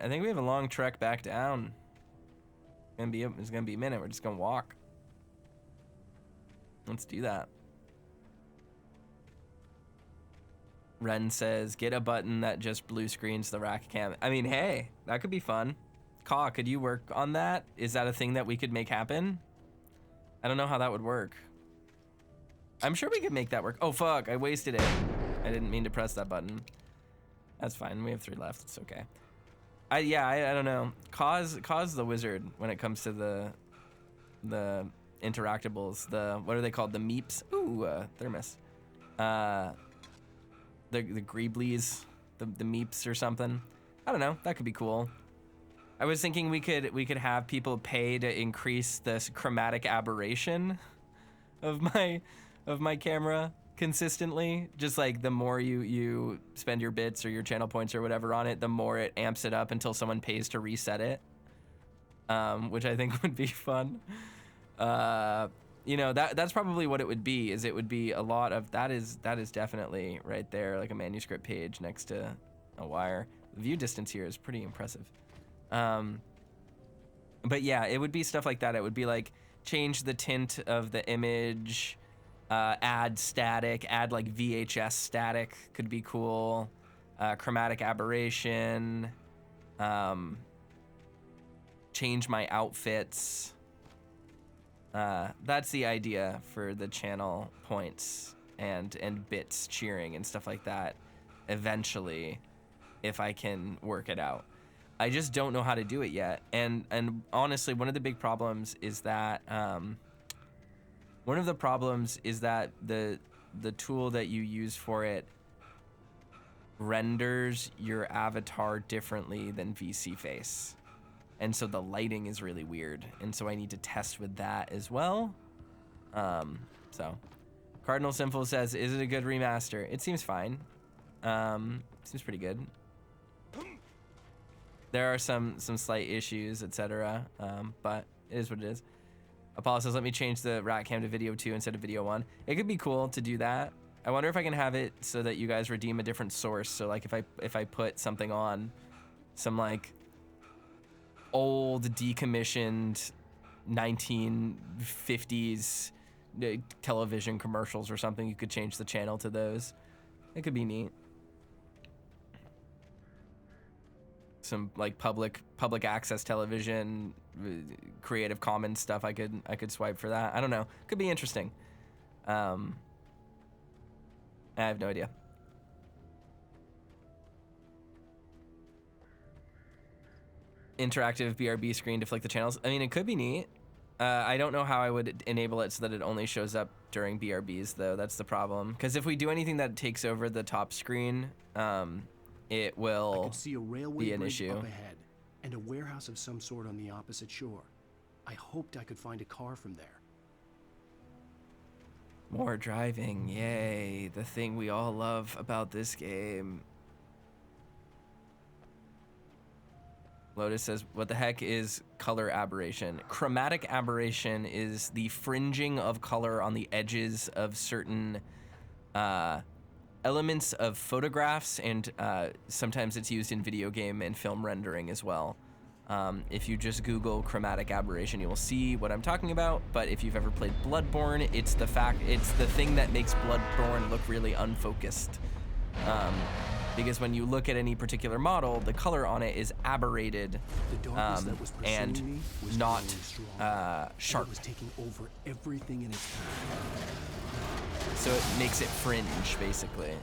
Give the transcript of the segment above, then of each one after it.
I think we have a long trek back down. It's gonna be a minute. We're just gonna walk. Let's do that. Ren says, get a button that just blue screens the rack cam. I mean, hey, that could be fun. Ka, could you work on that? Is that a thing that we could make happen? I don't know how that would work. I'm sure we could make that work. Oh, fuck, I wasted it. I didn't mean to press that button. That's fine, we have 3 left, it's okay. I don't know. Ka's the wizard when it comes to the interactables. What are they called? The meeps? Ooh, thermos. The greeblies, the meeps or something. I don't know, that could be cool. I was thinking we could have people pay to increase this chromatic aberration of my camera consistently. Just like the more you spend your bits or your channel points or whatever on it, the more it amps it up until someone pays to reset it. Which I think would be fun. You know, that's probably what it would be, is it would be a lot of, that is definitely right there, like a manuscript page next to a wire. The view distance here is pretty impressive. But yeah, it would be stuff like that. It would be like, change the tint of the image, add static, add like VHS static could be cool, chromatic aberration, change my outfits. That's the idea for the channel points and bits cheering and stuff like that eventually, if I can work it out. I just don't know how to do it yet. And honestly, one of the big problems is that the tool that you use for it renders your avatar differently than VC Face. And so the lighting is really weird. And so I need to test with that as well. So Cardinal Simple says, is it a good remaster? It seems fine. Seems pretty good. There are some slight issues, etc. But it is what it is. Apollo says, let me change the rat cam to video 2 instead of video 1. It could be cool to do that. I wonder if I can have it so that you guys redeem a different source. So like if I put something on, some like old decommissioned 1950s television commercials or something, you could change the channel to those. It could be neat. Some like public access television, Creative Commons stuff. I could swipe for that. I don't know. Could be interesting. I have no idea. Interactive BRB screen to flick the channels. I mean, it could be neat. I don't know how I would enable it so that it only shows up during BRBs though. That's the problem. Because if we do anything that takes over the top screen, it will I could see a railway be an bridge issue. up ahead and a warehouse of some sort on the opposite shore. I hoped I could find a car from there. More driving, yay. The thing we all love about this game. Lotus says, what the heck is color aberration? Chromatic aberration is the fringing of color on the edges of certain elements of photographs, and sometimes it's used in video game and film rendering as well. If you just Google chromatic aberration, you will see what I'm talking about. But if you've ever played Bloodborne, it's the thing that makes Bloodborne look really unfocused. Because when you look at any particular model, the color on it is aberrated and not sharp. It was taking over everything in its path. So it makes it fringe, basically.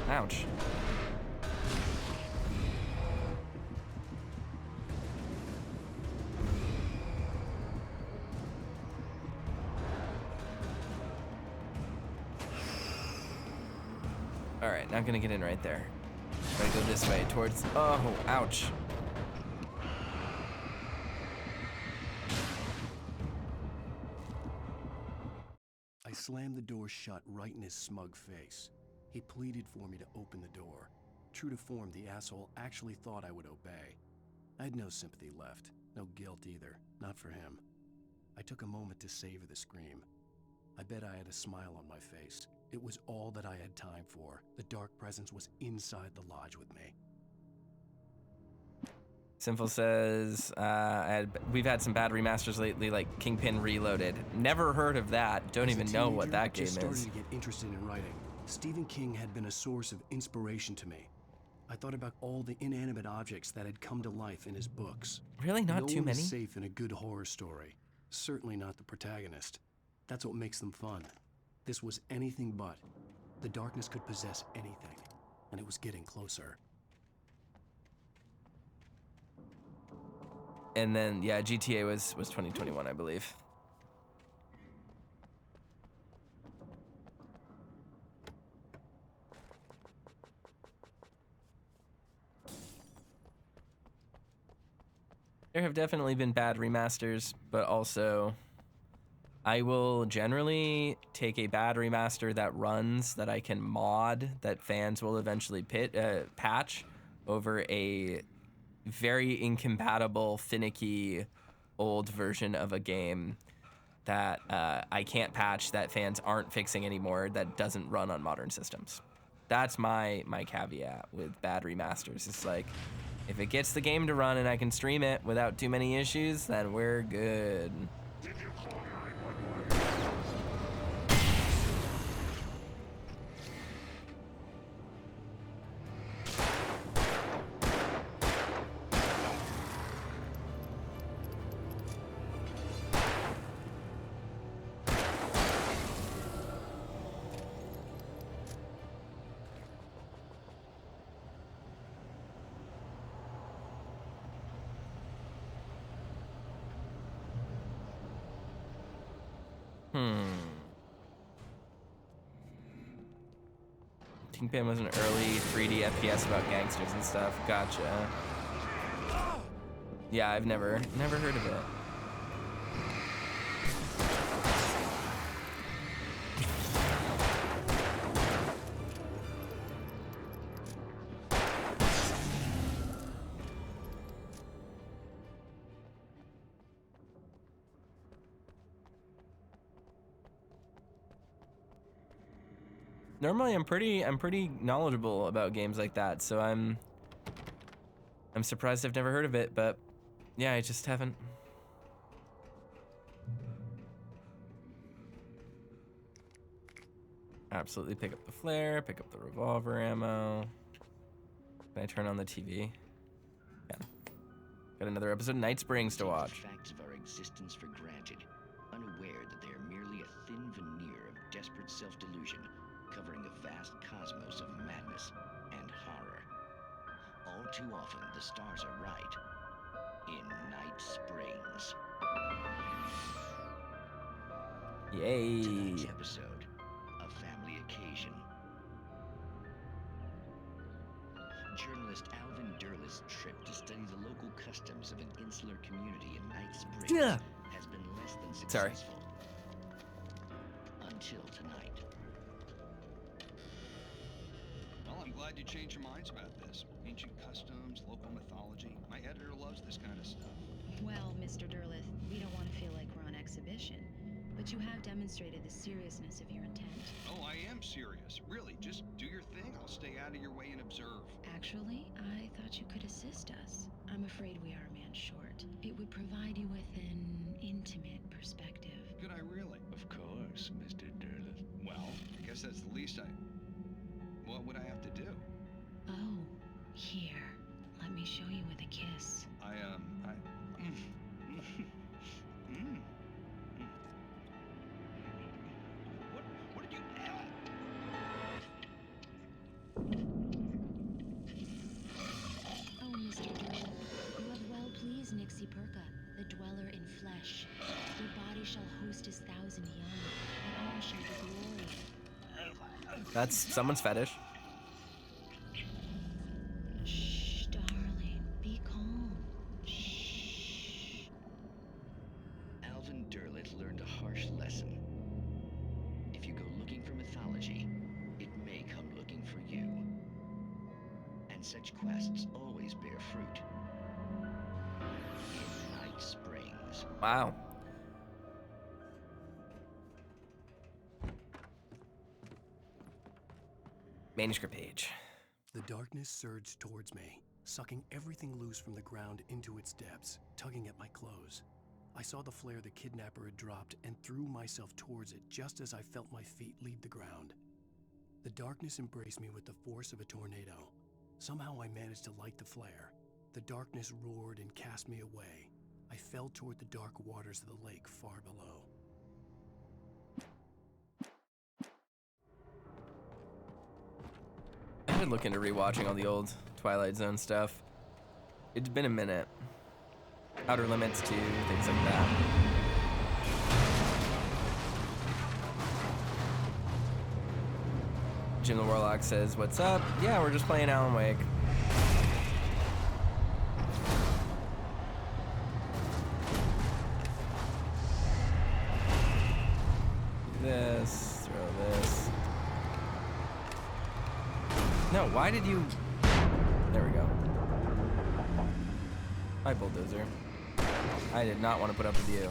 Ouch. All right, now I'm gonna get in right there. Gotta go this way towards, oh, ouch. slammed the door shut right in his smug face. He pleaded for me to open the door. True to form, the asshole actually thought I would obey. I had no sympathy left, no guilt either, not for him. I took a moment to savor the scream. I bet I had a smile on my face. It was all that I had time for. The dark presence was inside the lodge with me. Sinful says, we've had some bad remasters lately, like Kingpin Reloaded. Never heard of that. Don't even know what that game is. I started to get interested in writing. Stephen King had been a source of inspiration to me. I thought about all the inanimate objects that had come to life in his books. Really, not too many? No one is safe in a good horror story. Certainly not the protagonist. That's what makes them fun. This was anything but. The darkness could possess anything, and it was getting closer. And then, yeah, GTA was 2021, I believe. There have definitely been bad remasters, but also I will generally take a bad remaster that runs, that I can mod, that fans will eventually patch, over a very incompatible, finicky, old version of a game that I can't patch, that fans aren't fixing anymore, that doesn't run on modern systems. That's my caveat with bad remasters. It's like, if it gets the game to run and I can stream it without too many issues, then we're good. Kingpin was an early 3D FPS about gangsters and stuff. Gotcha. Yeah, I've never heard of it. Normally, I'm pretty knowledgeable about games like that, so I'm surprised I've never heard of it, but yeah, I just haven't. Absolutely pick up the flare, pick up the revolver ammo. Can I turn on the TV? Yeah. Got another episode of Night Springs to watch. Facts of our existence for granted, unaware that they are merely a thin veneer of desperate self-delusion, covering a vast cosmos of madness and horror. All too often, the stars are right. In Night Springs. Yay. Tonight's episode, a family occasion. Journalist Alvin Derleth's trip to study the local customs of an insular community in Night Springs has been less than successful. Until tonight. Well, I'm glad you changed your minds about this. Ancient customs, local mythology. My editor loves this kind of stuff. Well, Mr. Derleth, we don't want to feel like we're on exhibition, but you have demonstrated the seriousness of your intent. Oh, I am serious. Really, just do your thing. I'll stay out of your way and observe. Actually, I thought you could assist us. I'm afraid we are a man short. It would provide you with an intimate perspective. Could I really? Of course, Mr. Derleth. Well, I guess that's the least what would I have to do? Oh, here. Let me show you with a kiss. What did you... Oh, Mr. Derleth, you have well pleased Nixie Perka, the dweller in flesh. Your body shall host his 1,000 young, and all shall be glory. That's someone's fetish. Shh, darling, be calm. Shh. Alvin Derleth learned a harsh lesson. If such quests always bear fruit. In Night Springs. Wow. Manuscript page. The darkness surged towards me, sucking everything loose from the ground into its depths, tugging at my clothes. I saw the flare the kidnapper had dropped and threw myself towards it just as I felt my feet leave the ground. The darkness embraced me with the force of a tornado. Somehow I managed to light the flare. The darkness roared and cast me away. I fell toward the dark waters of the lake far below. I've been looking into rewatching all the old Twilight Zone stuff. It's been a minute. Outer Limits too, things like that. Jim the Warlock says, "What's up? Yeah, we're just playing Alan Wake." This, throw this. No, why did you... There we go. Hi, Bulldozer. I did not want to put up with you.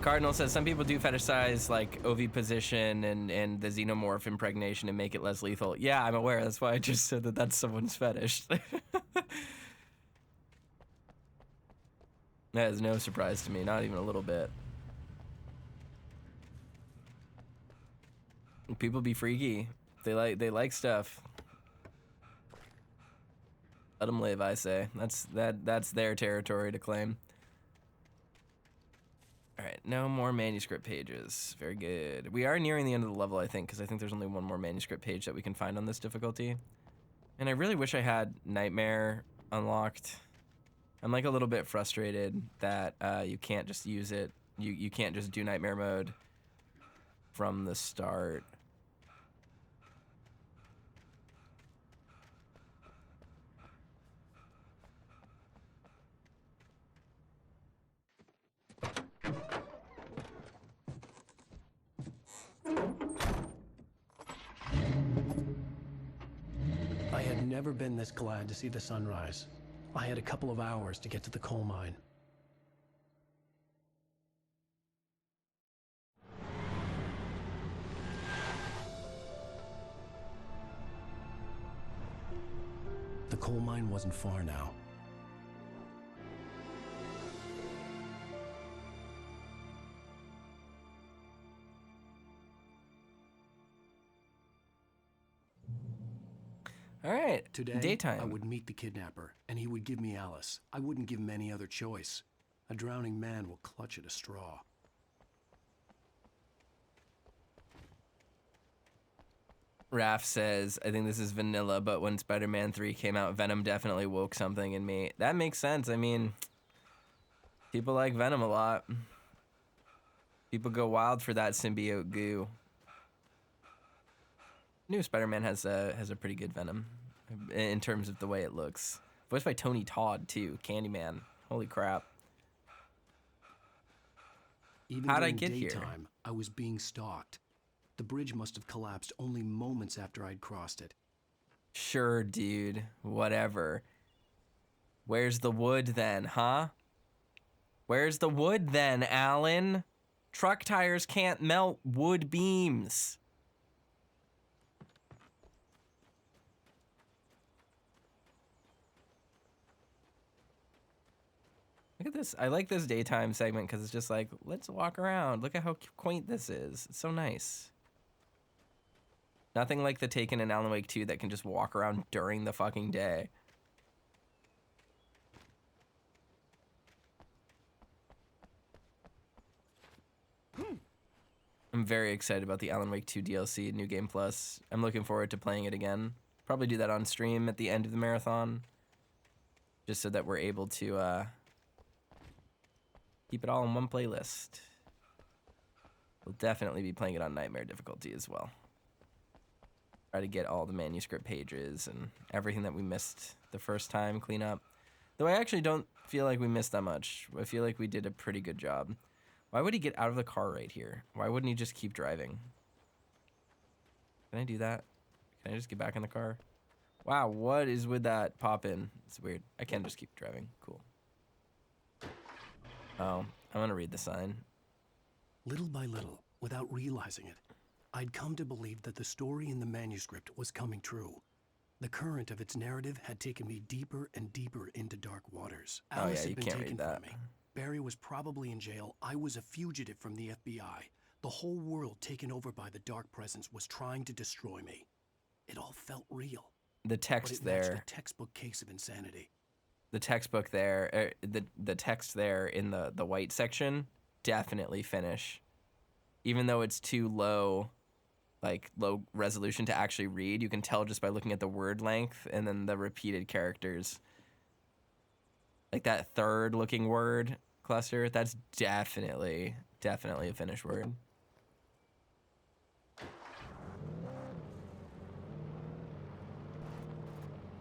Cardinal says some people do fetishize like OV position and the xenomorph impregnation and make it less lethal. Yeah, I'm aware. That's why I just said that that's someone's fetish. That is no surprise to me, not even a little bit. People be freaky. They like stuff. Let them live, I say. That's their territory to claim. All right, no more manuscript pages. Very good. We are nearing the end of the level, I think, because I think there's only one more manuscript page that we can find on this difficulty. And I really wish I had Nightmare unlocked. I'm like a little bit frustrated that you can't just use it. You can't just do Nightmare mode from the start. I had never been this glad to see the sunrise. I had a couple of hours to get to the coal mine. The coal mine wasn't far now. All right, Today, daytime. I would meet the kidnapper, and he would give me Alice. I wouldn't give him any other choice. A drowning man will clutch at a straw. Raph says, I think this is vanilla, but when Spider-Man 3 came out, Venom definitely woke something in me. That makes sense. I mean, people like Venom a lot. People go wild for that symbiote goo. New Spider-Man has a pretty good Venom in terms of the way it looks. Voiced by Tony Todd, too. Candyman. Holy crap. Even How'd I during get here? daytime, I was being stalked. The bridge must have collapsed only moments after I'd crossed it. Sure, dude. Whatever. Where's the wood then, huh? Where's the wood then, Alan? Truck tires can't melt wood beams. Look at this. I like this daytime segment because it's just like, let's walk around. Look at how quaint this is. It's so nice. Nothing like the Taken in Alan Wake 2 that can just walk around during the fucking day. I'm very excited about the Alan Wake 2 DLC, New Game Plus. I'm looking forward to playing it again. Probably do that on stream at the end of the marathon. Just so that we're able to keep it all in one playlist. We'll definitely be playing it on nightmare difficulty as well. Try to get all the manuscript pages and everything that we missed the first time clean up. Though I actually don't feel like we missed that much. I feel like we did a pretty good job. Why would he get out of the car right here? Why wouldn't he just keep driving? Can I do that? Can I just get back in the car? Wow, what is with that pop-in? It's weird. I can just keep driving. Cool. Oh, I'm gonna read the sign. Little by little, without realizing it, I'd come to believe that the story in the manuscript was coming true. The current of its narrative had taken me deeper and deeper into dark waters. Alice you had been can't read taken that. from me. Barry was probably in jail. I was a fugitive from the FBI. The whole world taken over by the dark presence was trying to destroy me. It all felt real. The text but it matched there. a textbook case of insanity. The textbook there. The text there in the white section. Definitely finish. Even though it's too low, like low resolution to actually read, you can tell just by looking at the word length and then the repeated characters. Like that third looking word cluster, that's definitely a finished word.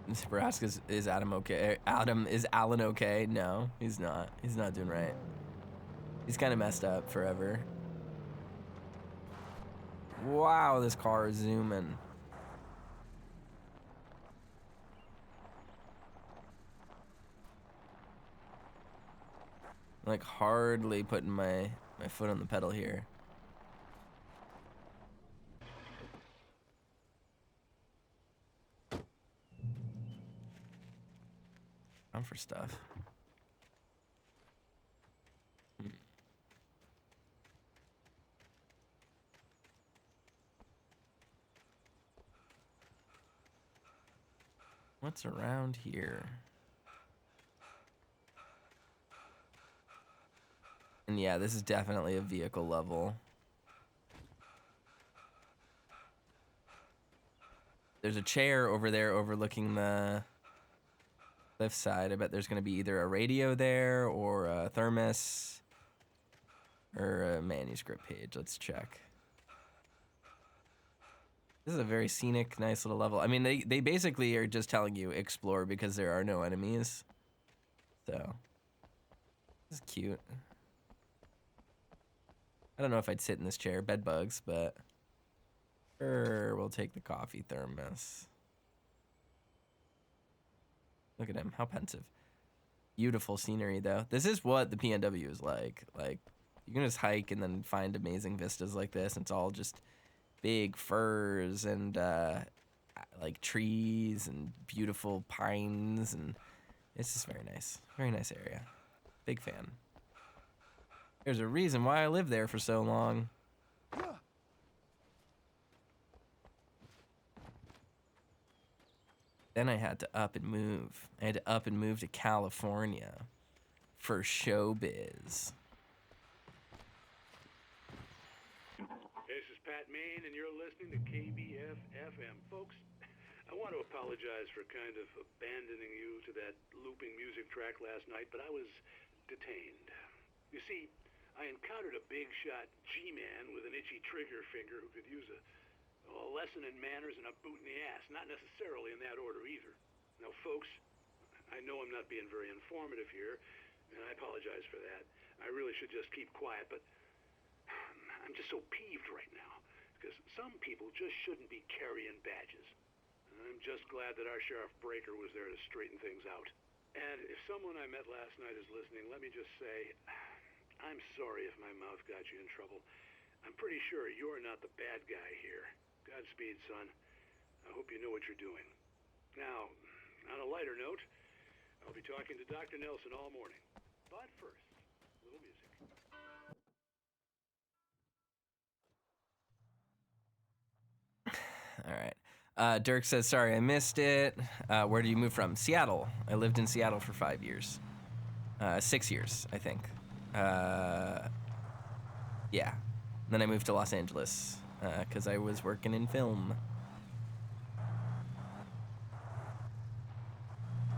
Nebraska is Adam okay? Is Alan okay? No, he's not. He's not doing right. He's kind of messed up forever. Wow, this car is zooming. Like hardly putting my foot on the pedal here. I'm for stuff. What's around here? And yeah, this is definitely a vehicle level. There's a chair over there overlooking the cliff side. I bet there's going to be either a radio there or a thermos or a manuscript page. Let's check. This is a very scenic, nice little level. I mean, they basically are just telling you explore because there are no enemies. So, this is cute. I don't know if I'd sit in this chair, bed bugs, but sure, we'll take the coffee thermos. Look at him, how pensive. Beautiful scenery, though. This is what the PNW is like. Like, you can just hike and then find amazing vistas like this, and it's all just big firs and like trees and beautiful pines, and it's just very nice area. Big fan. There's a reason why I lived there for so long. Then I had to up and move. I had to up and move to California for showbiz. This is Pat Maine, and you're listening to KBF-FM. Folks, I want to apologize for kind of abandoning you to that looping music track last night, but I was detained. You see, I encountered a big-shot G-man with an itchy trigger finger who could use a lesson in manners and a boot in the ass. Not necessarily in that order either. Now, folks, I know I'm not being very informative here, and I apologize for that. I really should just keep quiet, but I'm just so peeved right now, because some people just shouldn't be carrying badges. And I'm just glad that our Sheriff Breaker was there to straighten things out. And if someone I met last night is listening, let me just say, I'm sorry if my mouth got you in trouble. I'm pretty sure you're not the bad guy here. Godspeed, son. I hope you know what you're doing. Now, on a lighter note, I'll be talking to Dr. Nelson all morning. But first, a little music. All right. Dirk says, sorry, I missed it. Where do you move from? Seattle. I lived in Seattle for 5 years. 6 years, I think. Yeah. Then I moved to Los Angeles because I was working in film.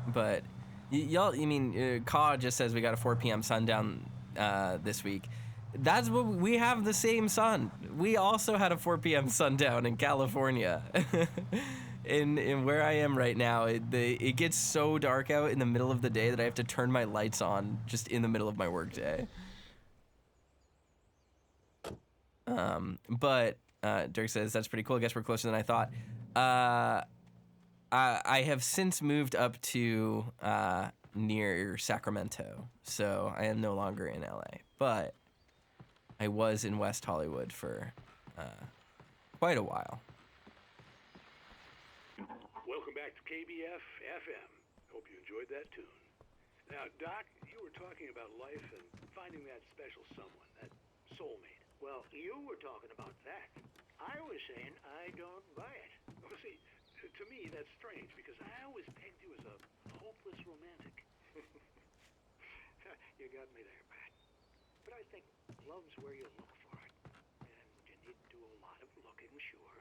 But y'all, Caw just says we got a 4 p.m. sundown this week. That's what we have, the same sun. We also had a 4 p.m. sundown in California. in where I am right now, it gets so dark out in the middle of the day that I have to turn my lights on just in the middle of my workday. But Dirk says that's pretty cool. I guess we're closer than I thought. I have since moved up to near Sacramento, so I am no longer in LA. But I was in West Hollywood for quite a while. Welcome back to KBF FM. Hope you enjoyed that tune. Now, Doc, you were talking about life and finding that special someone, that soulmate. Well, you were talking about that. I was saying I don't buy it. Well, see, to me, that's strange, because I always pegged you as a hopeless romantic. You got me there, Pat. But I think love's where you look for it. And you need to do a lot of looking, sure.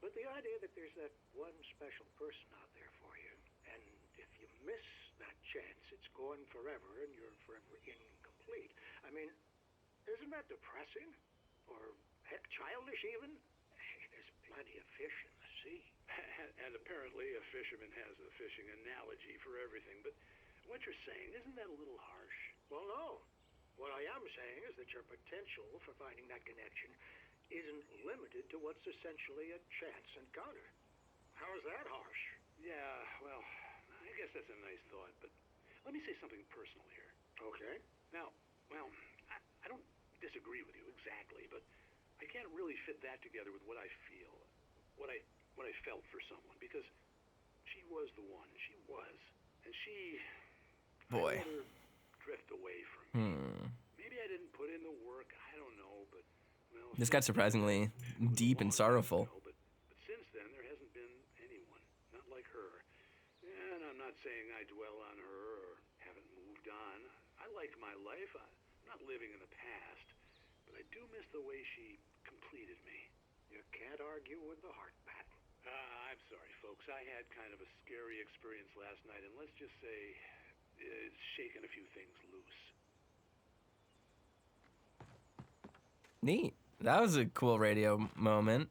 But the idea that there's that one special person out there for you, and if you miss that chance, it's gone forever, and you're forever incomplete. I mean, isn't that depressing? Or, heck, childish even? There's plenty of fish in the sea. And apparently a fisherman has a fishing analogy for everything, but what you're saying, isn't that a little harsh? Well, no. What I am saying is that your potential for finding that connection isn't limited to what's essentially a chance encounter. How is that harsh? Yeah, well, I guess that's a nice thought, but let me say something personal here. Okay. Now, well, I don't disagree with you exactly, but I can't really fit that together with what I feel, what I felt for someone, because she was the one. She was. And she... Boy. I let her drift away from me. Maybe I didn't put in the work. I don't know, but... Well, This got surprisingly deep and sorrowful. But since then, there hasn't been anyone. Not like her. And I'm not saying I dwell on her or haven't moved on. I like my life. I'm not living in the past. But I do miss the way she completed me. You can't argue with the heart, Pat. I'm sorry, folks. I had kind of a scary experience last night, and let's just say it's shaken a few things loose. Neat. That was a cool radio moment.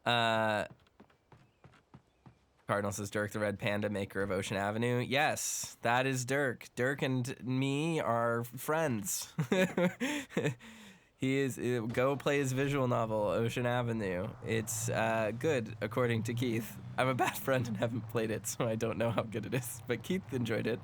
Cardinal says, Dirk, the Red Panda, maker of Ocean Avenue. Yes, that is Dirk. Dirk and me are friends. He is, go play his visual novel, Ocean Avenue. It's good, according to Keith. I'm a bad friend and haven't played it, so I don't know how good it is. But Keith enjoyed it.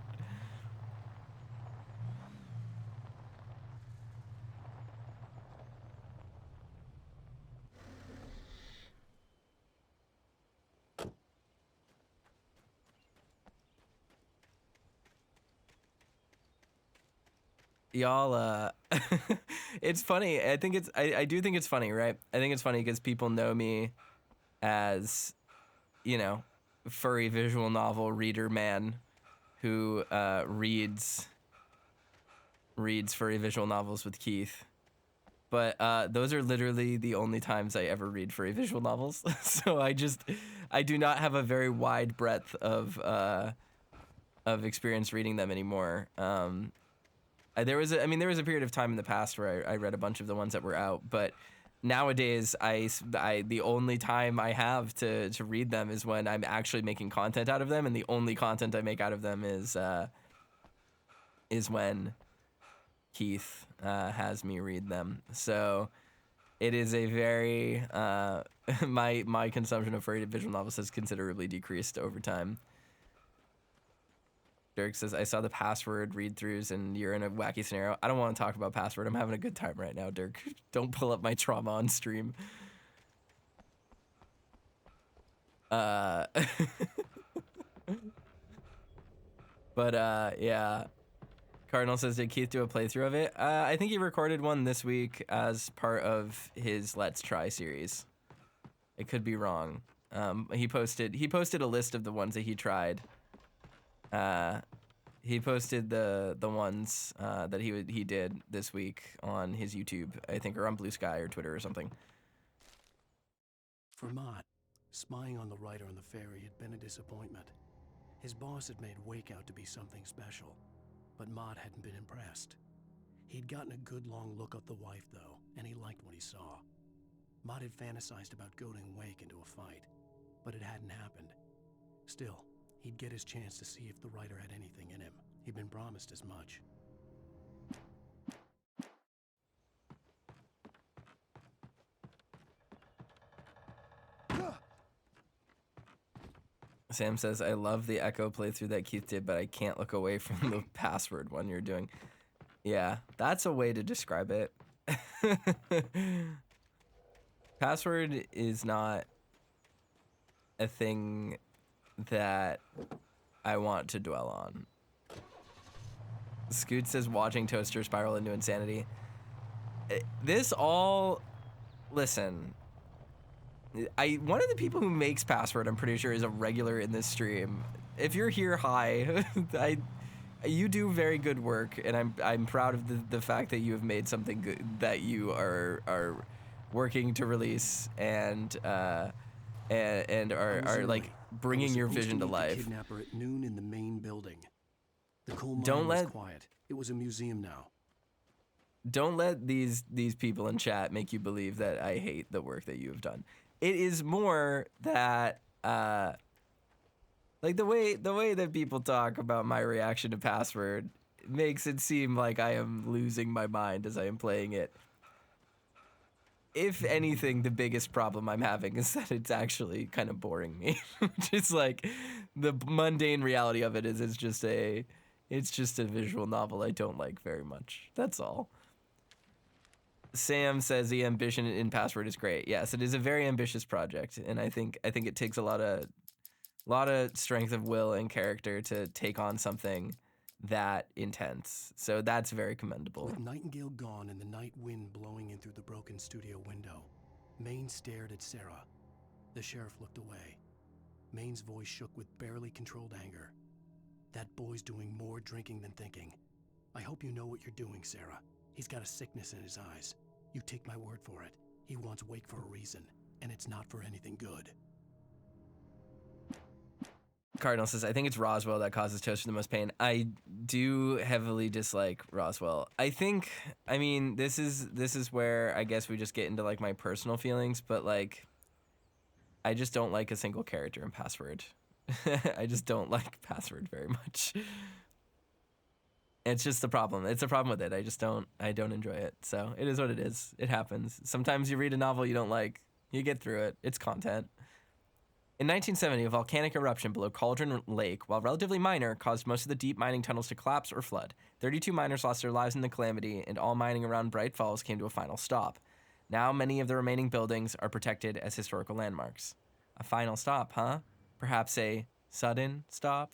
Y'all, it's funny. I do think it's funny, right? I think it's funny because people know me as, furry visual novel reader man who reads furry visual novels with Keith. But those are literally the only times I ever read furry visual novels. So I do not have a very wide breadth of experience reading them anymore. There was a period of time in the past where I read a bunch of the ones that were out, but nowadays the only time I have to read them is when I'm actually making content out of them, and the only content I make out of them is when Keith has me read them. So it is a very my consumption of furry visual novels has considerably decreased over time. Dirk says, I saw the Password read-throughs and you're in a wacky scenario. I don't want to talk about Password. I'm having a good time right now, Dirk. Don't pull up my trauma on stream. But, yeah. Cardinal says, did Keith do a playthrough of it? I think he recorded one this week as part of his Let's Try series. It could be wrong. He posted a list of the ones that he tried. He posted the ones that he did this week on his YouTube, I think, or on Blue Sky or Twitter or something. For Mott, spying on the writer on the ferry had been a disappointment. His boss had made Wake out to be something special, but Mott hadn't been impressed. He'd gotten a good long look at the wife, though, and he liked what he saw. Mott had fantasized about goading Wake into a fight, but it hadn't happened. Still, he'd get his chance to see if the writer had anything in him. He'd been promised as much. Sam says, I love the Echo playthrough that Keith did, but I can't look away from the password one you're doing. Yeah, that's a way to describe it. Password is not a thing that I want to dwell on. Scoot says, watching Toaster spiral into insanity. This all... Listen... one of the people who makes Password, I'm pretty sure, is a regular in this stream. If you're here, hi. You do very good work, and I'm proud of the fact that you have made something good that you are working to release and are like bringing your vision to life. The kidnapper at noon in the main building. The coal mine Don't was let quiet. It was a museum now. Don't let these people in chat make you believe that I hate the work that you have done. It is more that like the way that people talk about my reaction to Password makes it seem like I am losing my mind as I am playing it. If anything, the biggest problem I'm having is that it's actually kind of boring me. Which is like the mundane reality of it is it's just a visual novel I don't like very much. That's all. Sam says the ambition in Password is great. Yes, it is a very ambitious project, and I think it takes a lot of strength of will and character to take on something that intense. So that's very commendable. With Nightingale gone and the night wind blowing in through the broken studio window, Maine stared at Sarah. The sheriff looked away. Maine's voice shook with barely controlled anger. That boy's doing more drinking than thinking. I hope you know what you're doing, Sarah. He's got a sickness in his eyes. You take my word for it. He wants Wake for a reason, and it's not for anything good. Cardinal says, I think it's Roswell that causes Toaster the most pain. I do heavily dislike Roswell. I mean, this is where I guess we just get into like my personal feelings, but like, I just don't like a single character in Password. I just don't like Password very much. It's just the problem. It's a problem with it. I don't enjoy it. So it is what it is. It happens. Sometimes you read a novel you don't like. You get through it. It's content. In 1970, a volcanic eruption below Cauldron Lake, while relatively minor, caused most of the deep mining tunnels to collapse or flood. 32 miners lost their lives in the calamity, and all mining around Bright Falls came to a final stop. Now many of the remaining buildings are protected as historical landmarks. A final stop, huh? Perhaps a sudden stop?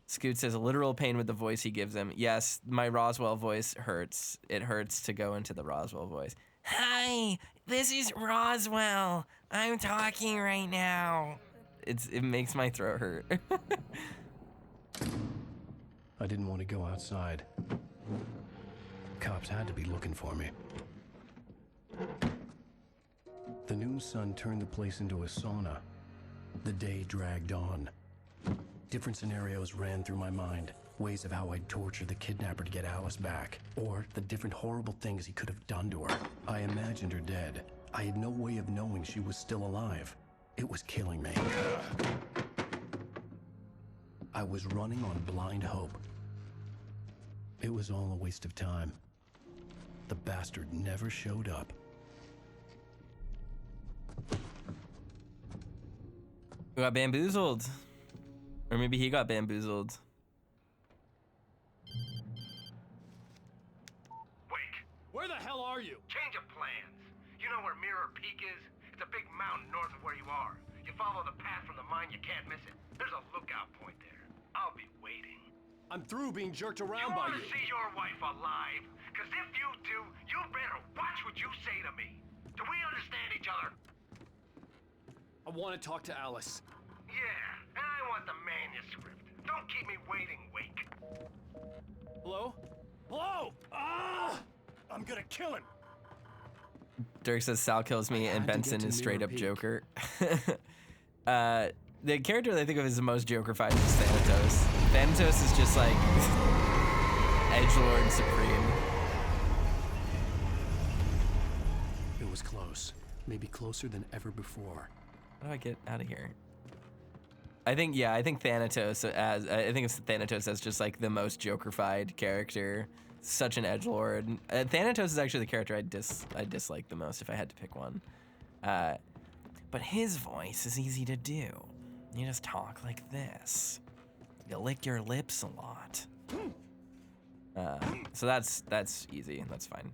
Scoot says, a literal pain with the voice he gives him. Yes, my Roswell voice hurts. It hurts to go into the Roswell voice. Hi, this is Roswell. I'm talking right now. It makes my throat hurt. I didn't want to go outside. Cops had to be looking for me. The noon sun turned the place into a sauna. The day dragged on. Different scenarios ran through my mind. Ways of how I'd torture the kidnapper to get Alice back. Or the different horrible things he could have done to her. I imagined her dead. I had no way of knowing she was still alive. It was killing me. I was running on blind hope. It was all a waste of time. The bastard never showed up. We got bamboozled. Or maybe he got bamboozled. Wake, where the hell are you? Change of plans. You know where Mirror Peak is? It's a big mountain north of where you are. You follow the path from the mine, you can't miss it. There's a lookout point there. I'll be waiting. I'm through being jerked around by you. You want to see your wife alive? Because if you do, you better watch what you say to me. Do we understand each other? I want to talk to Alice. Yeah, and I want the manuscript. Don't keep me waiting, Wake. Hello? Hello! Ah! I'm gonna kill him. Dirk says Sal kills me and Benson is straight up Joker. The character that I think of as the most Joker-fied is Thanatos. Thanatos is just like edgelord supreme. It was close. Maybe closer than ever before. How do I get out of here? I think Thanatos it's Thanatos as just like the most Joker-fied character. Such an edgelord. Thanatos is actually the character I dislike the most if I had to pick one. But his voice is easy to do. You just talk like this. You lick your lips a lot. So that's easy. That's fine.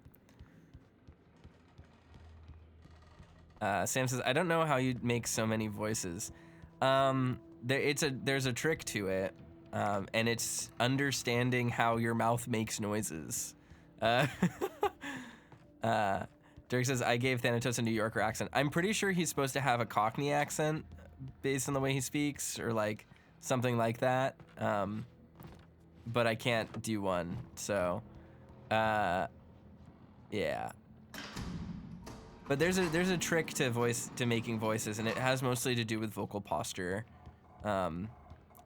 Sam says, I don't know how you make so many voices. There's a trick to it, and it's understanding how your mouth makes noises. Dirk says, I gave Thanatos a New Yorker accent. I'm pretty sure he's supposed to have a Cockney accent based on the way he speaks, or like something like that. But I can't do one, so yeah. But there's a trick to making voices, and it has mostly to do with vocal posture.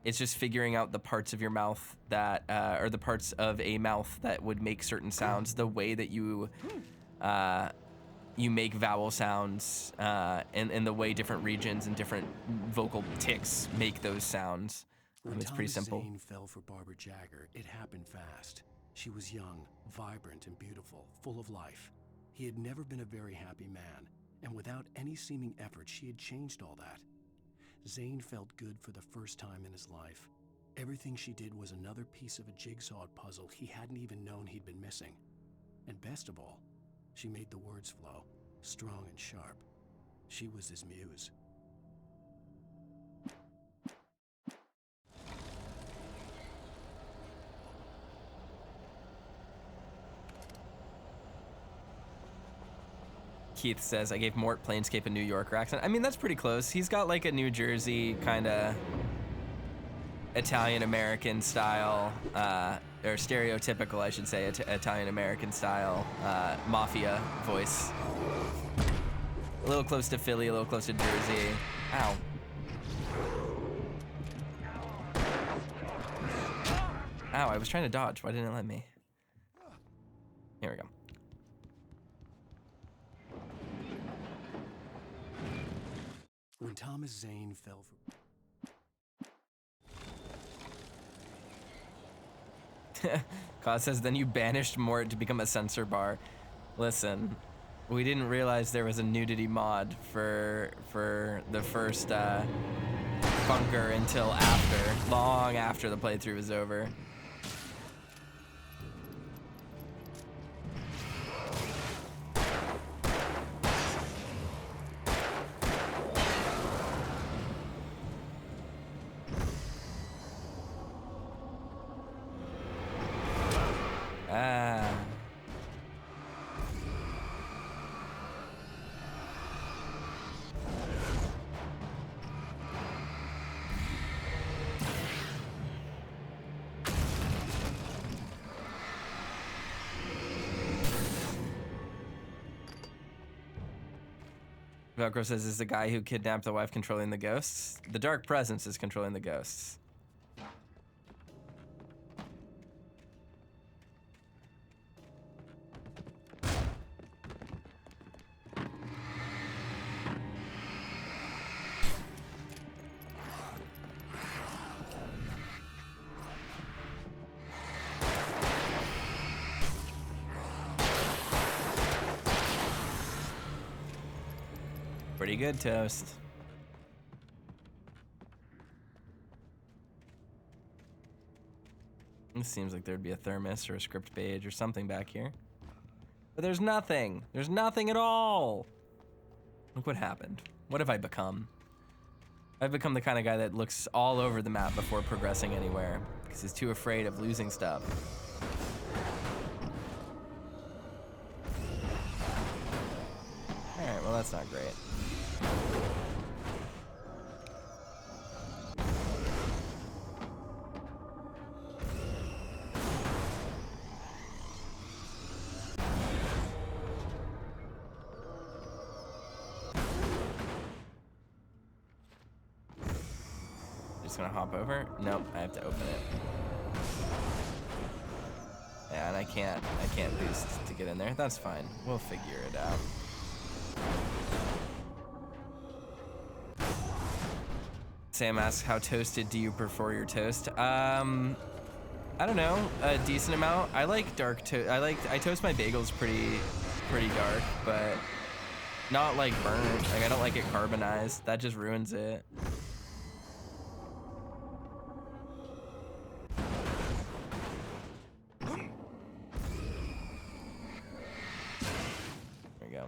It's just figuring out the parts of your mouth that, or the parts of a mouth that would make certain sounds, the way that you make vowel sounds, and the way different regions and different vocal tics make those sounds. It's pretty simple. When Thomas Zane fell for Barbara Jagger, it happened fast. She was young, vibrant, and beautiful, full of life. He had never been a very happy man, and without any seeming effort, she had changed all that. Zane felt good for the first time in his life. Everything she did was another piece of a jigsaw puzzle he hadn't even known he'd been missing. And best of all, she made the words flow, strong and sharp. She was his muse. Keith says, I gave Mort Planescape a New Yorker accent. I mean, that's pretty close. He's got like a New Jersey kind of Italian-American style, or stereotypical, I should say, Italian-American style mafia voice. A little close to Philly, a little close to Jersey. Ow. Ow, I was trying to dodge. Why didn't it let me? Here we go. When Thomas Zane fell for... Cause says, then you banished Mort to become a censor bar. Listen, we didn't realize there was a nudity mod for the first bunker until long after the playthrough was over. Velcro says, is the guy who kidnapped the wife controlling the ghosts? The dark presence is controlling the ghosts. Pretty good, Toast. It seems like there'd be a thermos or a script page or something back here. But there's nothing. There's nothing at all. Look what happened. What have I become? I've become the kind of guy that looks all over the map before progressing anywhere because he's too afraid of losing stuff. All right, well, that's not great. Just gonna hop over? Nope, I have to open it. Yeah, and I can't boost to get in there. That's fine. We'll figure it out. Sam asks, how toasted do you prefer your toast? I don't know, a decent amount. I like dark toast. I toast my bagels pretty dark, but not like burnt. Like I don't like it carbonized. That just ruins it. There we go.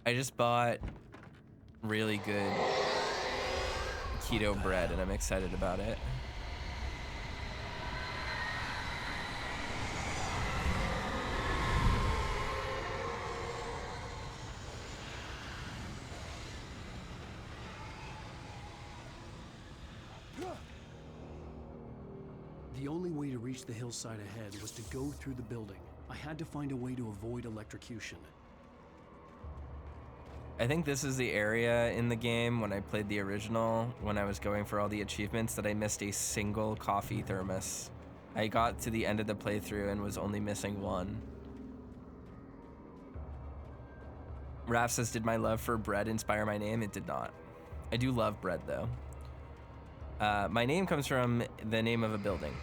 I just bought really good keto bread and I'm excited about it. The only way to reach the hillside ahead was to go through the building. I had to find a way to avoid electrocution. I think this is the area in the game when I played the original, when I was going for all the achievements, that I missed a single coffee thermos. I got to the end of the playthrough and was only missing one. Raph says, did my love for bread inspire my name? It did not. I do love bread though. My name comes from the name of a building.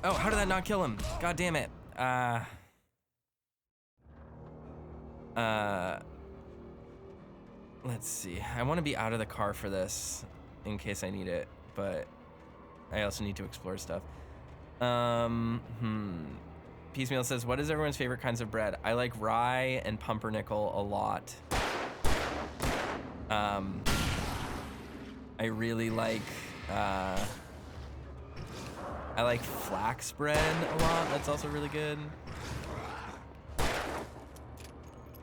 Oh, how did that not kill him? God damn it. Let's see. I want to be out of the car for this in case I need it, but I also need to explore stuff. Piecemeal says, what is everyone's favorite kinds of bread? I like rye and pumpernickel a lot. I really like, I like flax bread a lot. That's also really good.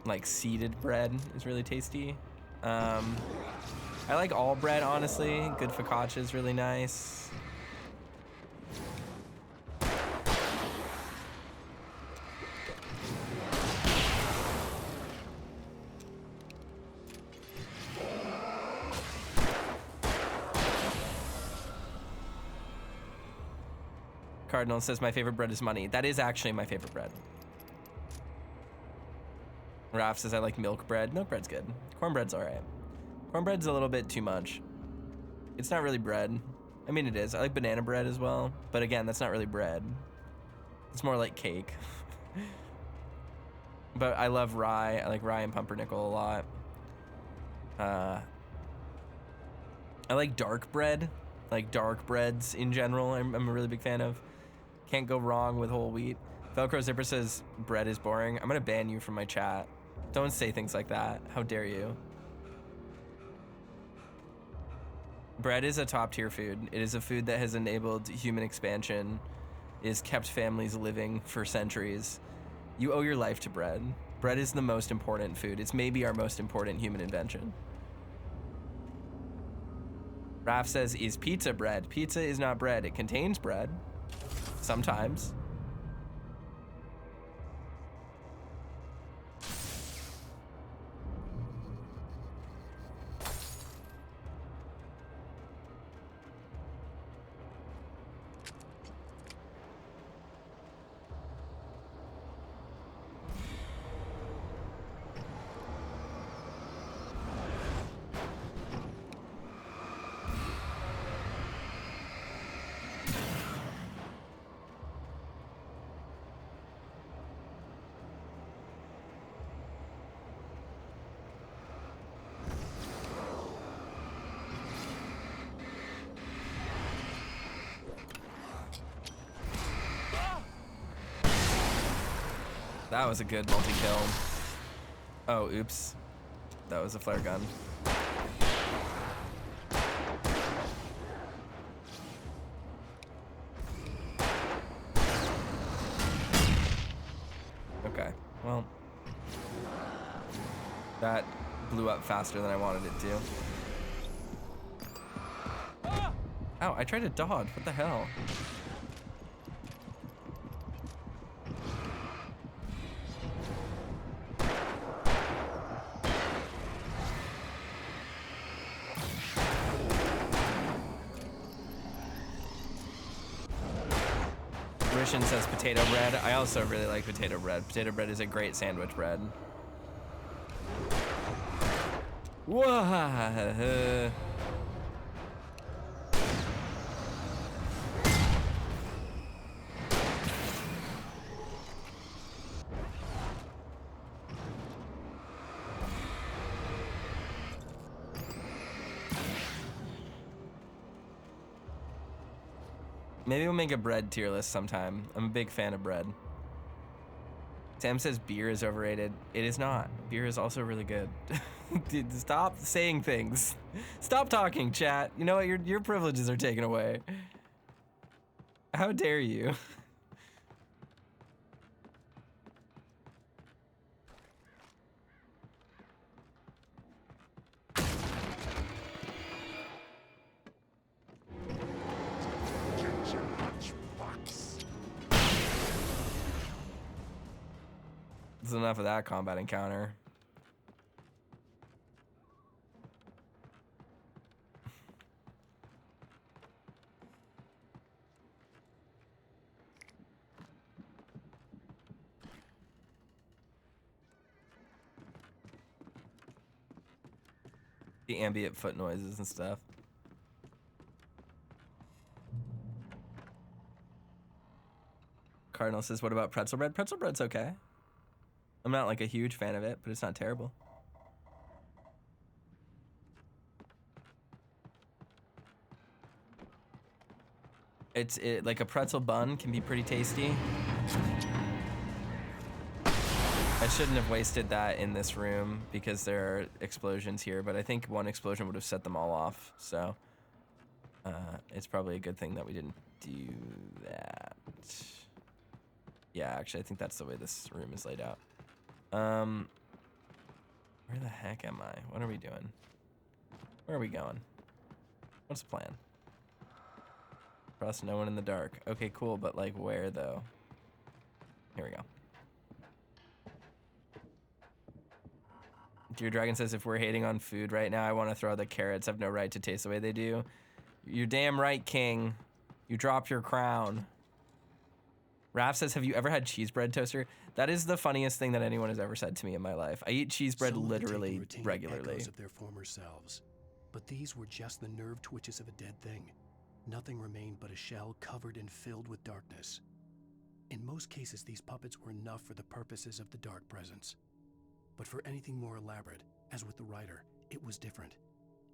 Like seeded bread is really tasty. I like all bread, honestly. Good focaccia is really nice. Cardinal says my favorite bread is money. That is actually my favorite bread. Raph says I like milk bread. Milk bread's good. Cornbread's alright. Cornbread's a little bit too much. It's not really bread. I mean, it is. I like banana bread as well. But again, that's not really bread. It's more like cake. But I love rye. I like rye and pumpernickel a lot. I like dark bread. Like dark breads in general, I'm a really big fan of. Can't go wrong with whole wheat. Velcro Zipper says bread is boring. I'm gonna ban you from my chat. Don't say things like that. How dare you? Bread is a top tier food. It is a food that has enabled human expansion. It has kept families living for centuries. You owe your life to bread. Bread is the most important food. It's maybe our most important human invention. Raph says, is pizza bread? Pizza is not bread. It contains bread. Sometimes. That was a good multi-kill. Oh, oops. That was a flare gun. That blew up faster than I wanted it to. Ow, I tried to dodge. What the hell? Rishin says potato bread. I also really like potato bread. Potato bread is a great sandwich bread. Whoa. Maybe we'll make a bread tier list sometime. I'm a big fan of bread. Sam says beer is overrated. It is not. Beer is also really good. Dude, stop saying things. Stop talking, chat. You know what? Your privileges are taken away. How dare you? That's enough of that combat encounter. The ambient foot noises and stuff. Cardinal says, what about pretzel bread? Pretzel bread's okay. I'm not like a huge fan of it, but it's not terrible. It's like a pretzel bun can be pretty tasty. I shouldn't have wasted that in this room because there are explosions here, but I think one explosion would have set them all off, so it's probably a good thing that we didn't do that. Yeah, actually, I think that's the way this room is laid out. Where the heck am I? What are we doing? Where are we going? What's the plan? Trust no one in the dark. Okay, cool, but like where though? Here we go. Dear Dragon says, if we're hating on food right now, I want to throw the carrots have no right to taste the way they do. You're damn right, King. You dropped your crown. Raph says, have you ever had cheese bread toaster? That is the funniest thing that anyone has ever said to me in my life. I eat cheese bread literally regularly. Echoes of their former selves, but these were just the nerve twitches of a dead thing. Nothing remained but a shell covered and filled with darkness. In most cases, these puppets were enough for the purposes of the dark presence. But for anything more elaborate, as with the writer, it was different.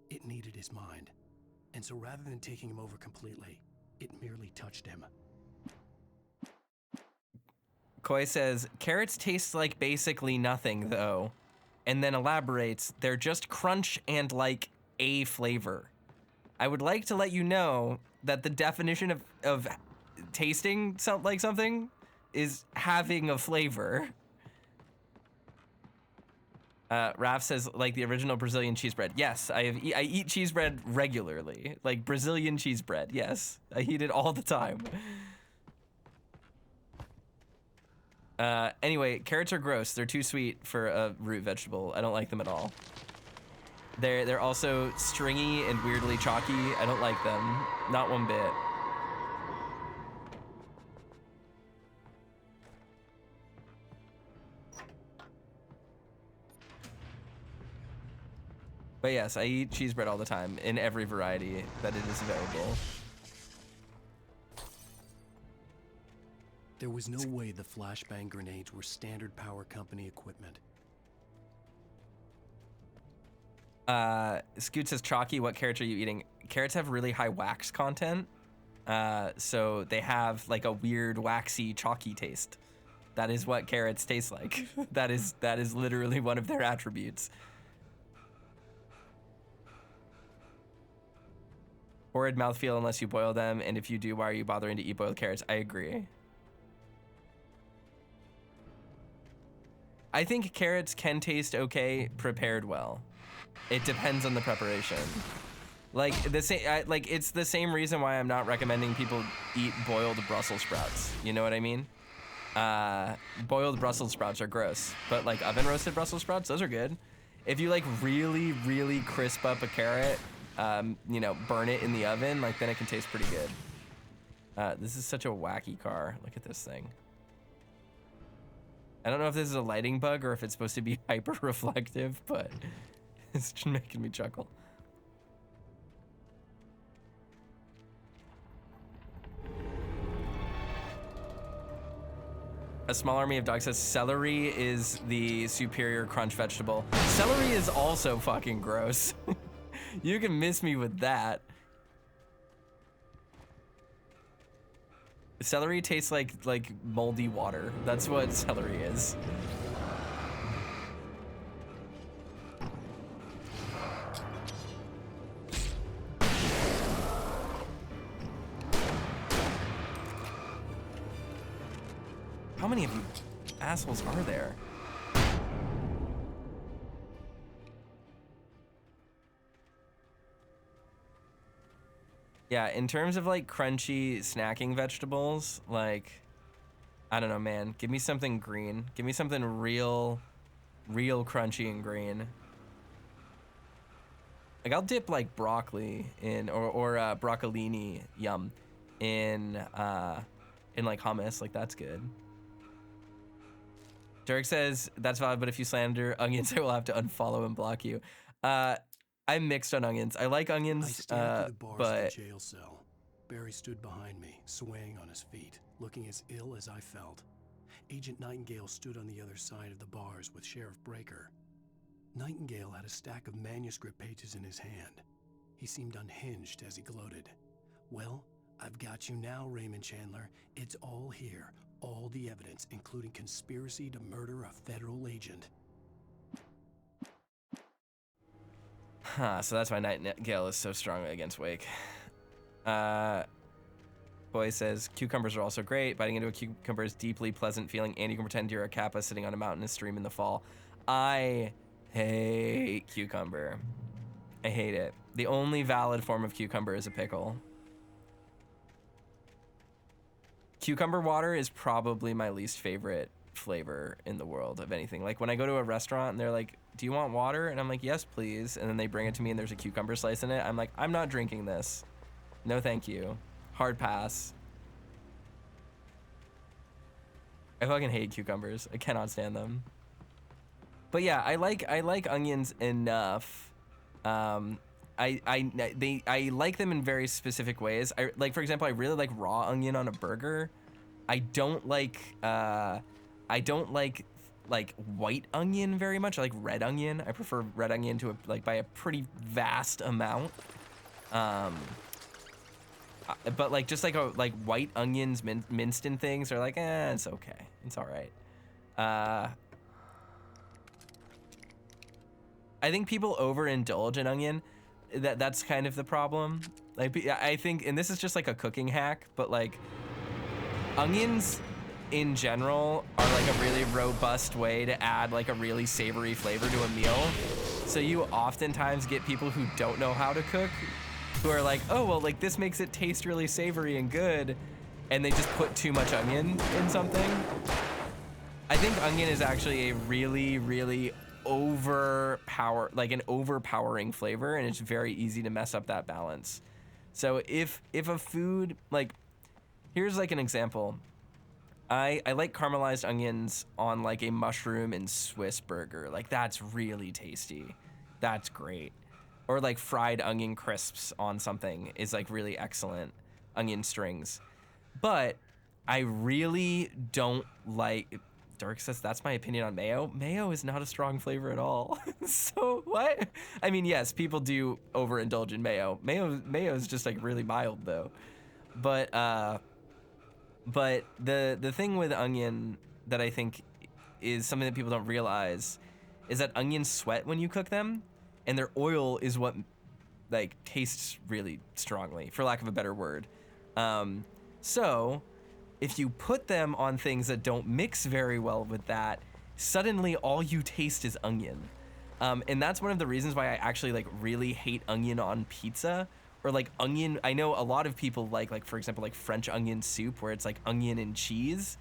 It needed his mind. And so rather than taking him over completely, it merely touched him. Koi says, carrots taste like basically nothing, though. And then elaborates, they're just crunch and like a flavor. I would like to let you know that the definition of tasting like something is having a flavor. Raph says, like the original Brazilian cheese bread. Yes, I eat cheese bread regularly. Like Brazilian cheese bread, yes. I eat it all the time. Anyway, carrots are gross. They're too sweet for a root vegetable. I don't like them at all. They're also stringy and weirdly chalky. I don't like them. Not one bit. But yes, I eat cheese bread all the time in every variety that it is available. There was no way the flashbang grenades were standard power company equipment. Scoot says, chalky, what carrots are you eating? Carrots have really high wax content. So they have like a weird waxy chalky taste. That is what carrots taste like. that is literally one of their attributes. Horrid mouthfeel unless you boil them, and if you do, why are you bothering to eat boiled carrots? I agree. I think carrots can taste okay prepared well. It depends on the preparation. Like it's the same reason why I'm not recommending people eat boiled Brussels sprouts. You know what I mean? Boiled Brussels sprouts are gross, but like oven roasted Brussels sprouts, those are good. If you like really, really crisp up a carrot, you know, burn it in the oven, like then it can taste pretty good. This is such a wacky car. Look at this thing. I don't know if this is a lighting bug or if it's supposed to be hyper reflective, but it's just making me chuckle. A small army of dogs says celery is the superior crunch vegetable. Celery is also fucking gross. You can miss me with that. Celery tastes like moldy water. That's what celery is. How many of you assholes are there? Yeah, in terms of like crunchy snacking vegetables, like, I don't know, man. Give me something green. Give me something real crunchy and green. Like I'll dip like broccoli in, or broccolini, yum, in like hummus, like that's good. Derek says, that's valid, but if you slander onions, I will have to unfollow and block you. I'm mixed on onions. I like onions, I stared through the bars but... of the jail cell. Barry stood behind me, swaying on his feet, looking as ill as I felt. Agent Nightingale stood on the other side of the bars with Sheriff Breaker. Nightingale had a stack of manuscript pages in his hand. He seemed unhinged as he gloated. Well, I've got you now, Raymond Chandler. It's all here. All the evidence, including conspiracy to murder a federal agent. Huh, so that's why Nightingale is so strong against Wake. Boy says, cucumbers are also great. Biting into a cucumber is deeply pleasant feeling, and you can pretend you're a kappa sitting on a mountainous stream in the fall. I hate cucumber. I hate it. The only valid form of cucumber is a pickle. Cucumber water is probably my least favorite flavor in the world of anything. Like when I go to a restaurant and they're like, do you want water? And I'm like, yes, please. And then they bring it to me and there's a cucumber slice in it. I'm like, I'm not drinking this. No, thank you. Hard pass. I fucking hate cucumbers. I cannot stand them. But yeah, I like onions enough. I like them in very specific ways. Like, for example, I really like raw onion on a burger. I don't like white onion very much. I like red onion. I prefer red onion to by a pretty vast amount. But like just like white onions minced in things are like, it's okay. It's all right. I think people overindulge in onion. That's kind of the problem. Like, I think, and this is just like a cooking hack, but like onions in general are like a really robust way to add like a really savory flavor to a meal. So you oftentimes get people who don't know how to cook who are like, oh, well, like this makes it taste really savory and good. And they just put too much onion in something. I think onion is actually a really, really an overpowering flavor, and it's very easy to mess up that balance. So if a food, like, here's like an example. I like caramelized onions on like a mushroom and Swiss burger. Like that's really tasty. That's great. Or like fried onion crisps on something is like really excellent. Onion strings. But I really don't like, Dirk says that's my opinion on mayo. Mayo is not a strong flavor at all. So what? I mean, yes, people do overindulge in mayo. Mayo is just like really mild though. But the thing with onion that I think is something that people don't realize is that onions sweat when you cook them, and their oil is what like tastes really strongly, for lack of a better word. So if you put them on things that don't mix very well with that, suddenly all you taste is onion. And that's one of the reasons why I actually like really hate onion on pizza, or like onion. I know a lot of people like for example, like French onion soup where it's like onion and cheese,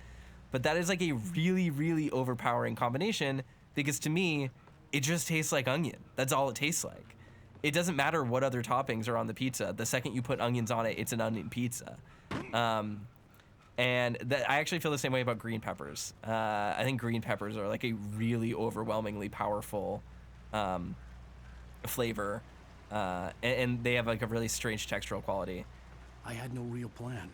but that is like a really, really overpowering combination because to me, it just tastes like onion. That's all it tastes like. It doesn't matter what other toppings are on the pizza. The second you put onions on it, it's an onion pizza. And that I actually feel the same way about green peppers. I think green peppers are like a really overwhelmingly powerful flavor, and they have like a really strange textural quality. I had no real plan.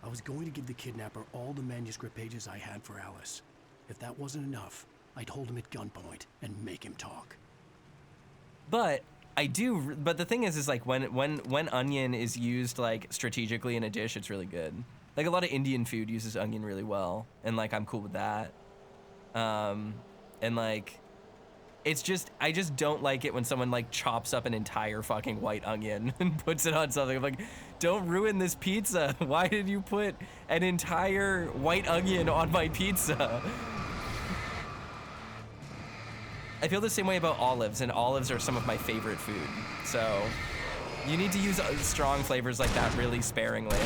I was going to give the kidnapper all the manuscript pages I had for Alice. If that wasn't enough, I'd hold him at gunpoint and make him talk. But the thing is like when onion is used like strategically in a dish, it's really good. Like a lot of Indian food uses onion really well, and like I'm cool with that. And like, it's just, I just don't like it when someone like chops up an entire fucking white onion and puts it on something. I'm like, don't ruin this pizza. Why did you put an entire white onion on my pizza? I feel the same way about olives, and olives are some of my favorite food. So you need to use strong flavors like that really sparingly.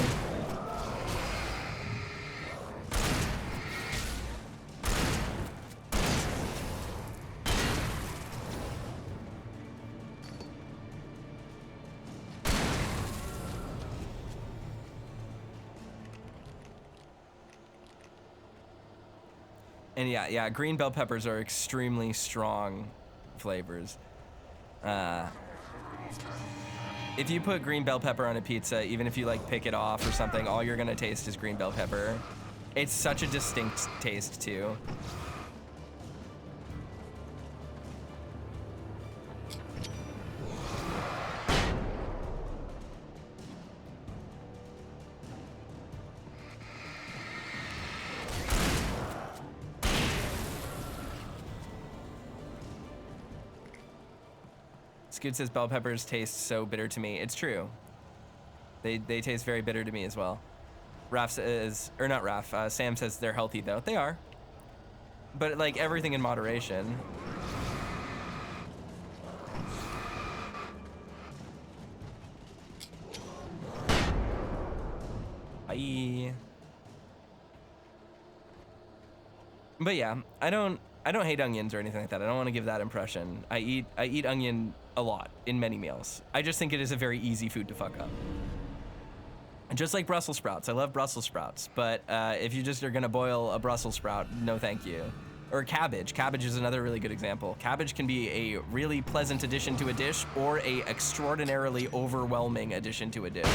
And yeah, green bell peppers are extremely strong flavors. If you put green bell pepper on a pizza, even if you like pick it off or something, all you're gonna taste is green bell pepper. It's such a distinct taste too. Scoot says bell peppers taste so bitter to me. It's true. They taste very bitter to me as well. Raph says, or not Raph, Sam says they're healthy though. They are. But like everything in moderation. Bye. But yeah, I don't hate onions or anything like that. I don't want to give that impression. I eat onion a lot in many meals. I just think it is a very easy food to fuck up. Just like Brussels sprouts. I love Brussels sprouts, but if you just are gonna boil a Brussels sprout, no thank you. Or cabbage. Cabbage is another really good example. Cabbage can be a really pleasant addition to a dish or a extraordinarily overwhelming addition to a dish.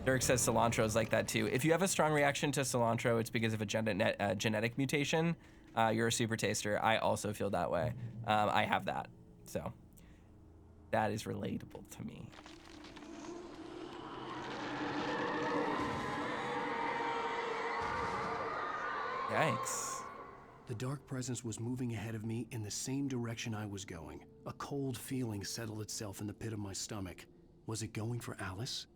Dirk says cilantro is like that too. If you have a strong reaction to cilantro, it's because of a genetic mutation. You're a super taster. I also feel that way. I have that. So that is relatable to me. Yikes. The dark presence was moving ahead of me in the same direction I was going. A cold feeling settled itself in the pit of my stomach. Was it going for Alice?